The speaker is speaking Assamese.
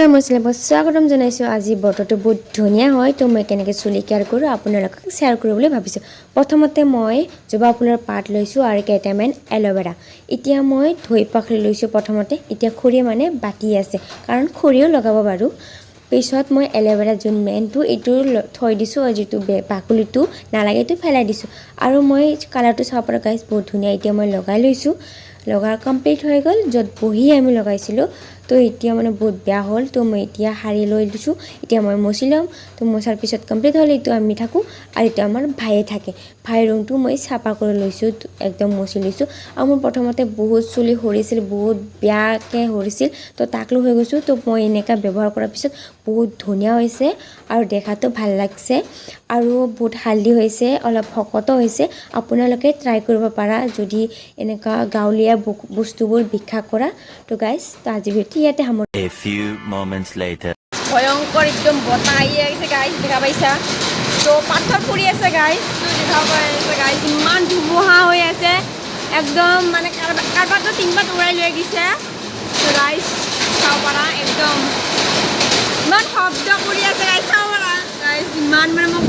বন্ধুৰা মই স্বাগতম জনাইছোঁ। আজি বতৰটো বহুত ধুনীয়া হয়, তো মই কেনেকৈ চুলি কেয়াৰ কৰোঁ আপোনালোকক শ্বেয়াৰ কৰিবলৈ ভাবিছোঁ। প্ৰথমতে মই জবা ফুলৰ পাত লৈছোঁ আৰু কেইটামান এল'ভেৰা। এতিয়া মই ধুই পখালি লৈছোঁ প্ৰথমতে। এতিয়া খৰি মানে বাকী আছে, কাৰণ খৰিও লগাব পাৰোঁ। পিছত মই এল'ভেৰা যোন মেইনটো এইটো থৈ দিছোঁ, আৰু যিটো বাকলিটো নালাগে এইটো পেলাই দিছোঁ। আৰু মই কালাৰটো চাব পৰা গাইছ বহুত ধুনীয়া। এতিয়া মই লগাই লৈছোঁ, লগাৰ কমপ্লিট হৈ গ'ল। য'ত বহি আমি লগাইছিলোঁ তো এতিয়া মানে বহুত বেয়া হ'ল, তো মই এতিয়া সাৰি লৈ দিছোঁ। এতিয়া মই মচি ল'ম, তো মচাৰ পিছত কমপ্লিট হ'লে এইটো আমি থাকোঁ। আৰু এইটো আমাৰ ভায়ে থাকে, ভাইৰ ৰুমটো মই চাফা কৰি লৈছোঁ, একদম মচি লৈছোঁ। আৰু মোৰ প্ৰথমতে বহুত চুলি সৰিছিল, বহুত বেয়াকৈ সৰিছিল, তো তাক লৈ হৈ গৈছোঁ। তো মই এনেকুৱা ব্যৱহাৰ কৰাৰ পিছত বহুত ধুনীয়া হৈছে আৰু দেখাতো ভাল লাগছে, আৰু বহুত হালধি হৈছে, অলপ শকতো হৈছে। আপোনালোকে ট্ৰাই কৰিব পাৰা যদি এনেকুৱা গাঁৱলীয়া বস্তুবোৰ বিশ্বাস কৰা। তো গাইজ, তো আজি ভিডিঅ'টো ইয়াতে সামৰিছোঁ। A few moments later. ভয়ংকৰ একদম বতাহ আহি আছে গাইজ, দেখা পাইছা? তো পাথৰ পৰি আছে গাইজ, তো দেখা পাই আছে গাইজ, ইমান ধুমুহা হৈ আছে একদম, মানে কাৰবাৰটো তিনিবাৰ উৰাই লৈ গৈছে। তো গাইজ চাব পাৰা, একদম ইমান শব্দ কৰি আছে গাইজ, চাব পাৰা গাইজ, ইমান মানে মই